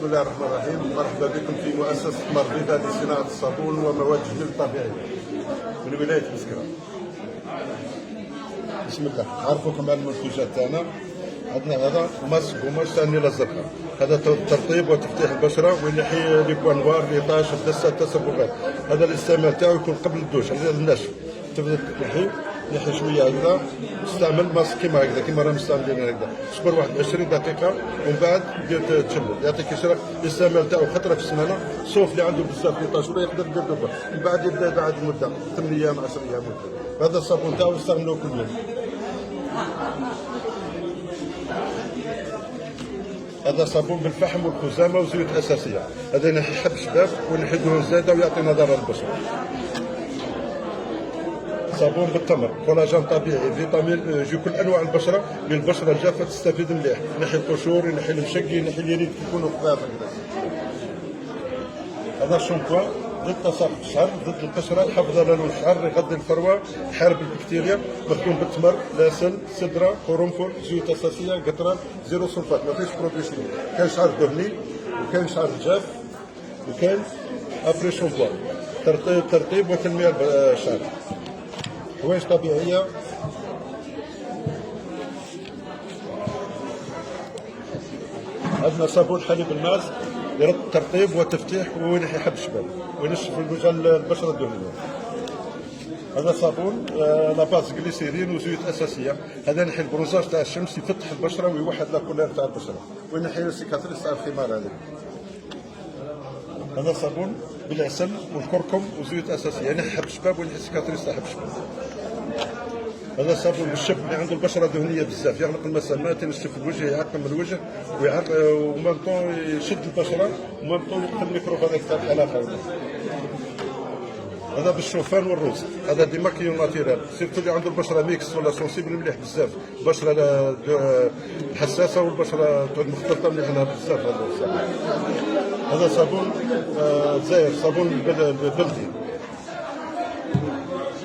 بسم الله الرحمن الرحيم. مرحبا بكم في مؤسسة مربيضة لصناعة الصابون ومواد الجلد الطبيعية من ولاية مسكرة. بسم الله، نعرفوكم على المنتوجات تاعنا. عندنا هذا ماسك قماش تاع النيلة الزرقاء، هذا ترطيب وتفتيح البشرة وينحي لي بوان نوار لي طاش الدسة التسبغات. هذا الاستعمال تاعو يكون قبل الدوش على النشف، تبدا تنحي شويه هكذا. تستعمل ماسك كيما هكذا كيما رانا مستعملين هكذا، صبر واحد 20 دقيقة ومن بعد دير تشمل، يعطيك اشراف. الاستعمال تاعو خطرة في السمانة، صوف اللي عنده بزاف لي طاش ولا يقدر يدير دوبا، من بعد يبدا بعد مدة 8 ايام 10 ايام. هذا الصابون تاعو نستعملوه كل يوم. هذا صابون بالفحم والخزامه وزيوت اساسيه، هذا ينحي حب الشباب وينحي دهون زايده ويعطي نضاره للبشره. صابون بالتمر، كولاجين طبيعي، فيتامين يجي كل انواع البشره، للبشره الجافه تستفيد مليح، ينحي القشور، ينحي المشق، ينحي اليريد يكونوا خفاف هكذا. هذا الشامبوان ضد تساقط الشعر، ضد القشره، يحافظ على لون الشعر، يغذي الفروه، يحارب البكتيريا، مخدوم بالتمر، لاسل، سدره، قرنفل، زيوت اساسيه، قطران، زيرو سلفات، ما فيش برودوي شيمي. كاين شعر دهني وكاين شعر جاف وكاين ابري شامبوان، ترطيب وتنميه الشعر، حوايج طبيعيه. عندنا صابون حليب الماس يرد ترطيب وتفتيح وينحي حب الشباب وينشف الوجه البشره الدهنيه. هذا صابون لاباز جليسيرين وزيوت اساسيه، هذا ينحي البرونزاج تاع الشمس، يفتح البشره ويوحد لا كولير تاع البشره وينحي السيكاتريس تاع الخمار هذا. هذا صابون بالعسل والكركم وزيوت اساسيه، ينحي حب الشباب وينحي السيكاتريس تاع حب الشباب. هذا صابون بالشب اللي عنده البشره دهنيه بزاف، يغلق المسامات، ينشف الوجه، يعقم الوجه ومامطون يشد البشره ومامطون يقتل الميكروبات تاع الحلاقه. هذا بالشوفان والروز، هذا ديماكيون ناتيرال، سيرتو اللي عنده البشره ميكس ولا سونسيبل مليح بزاف، البشره حساسه والبشره مختلطه مليح لها بزاف. هذا صابون زاير، صابون بلدي.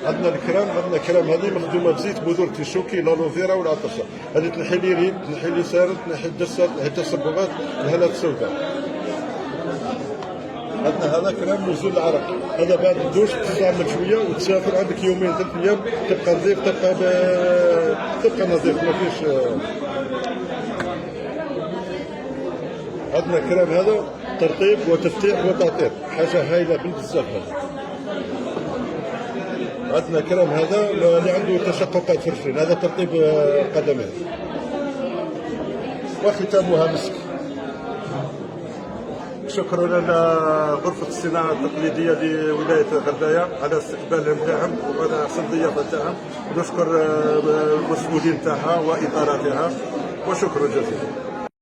عندنا الكرام، عندنا كرام هذه مخدومه بزيت بذور تيشوكي، لالوفيرا والعطشه، هذه تنحي لي ريد، تنحي لي سارد، تنحي الدسه، تنحي التسبغات، الهالات السوداء. عندنا هذا كرام نزول العرق، هذا بعد الدوش تستعمل شويه وتسافر عندك يومين 3 ايام تبقى نظيف، تبقى نظيف ما فيش. عندنا كرام هذا ترطيب وتفتيح وتعطير، حاجه هايله بزاف. عندنا كرام هذا اللي عنده تشققات في الرجلين، هذا ترطيب قدمين. وختامها مسك. شكرا لغرفة الصناعة التقليدية لولاية غرداية على استقبالهم تاعهم وعلى احسن ضيافة تاعهم، ونشكر المسؤولين تاعها وإطاراتها، وشكرا جزيلا.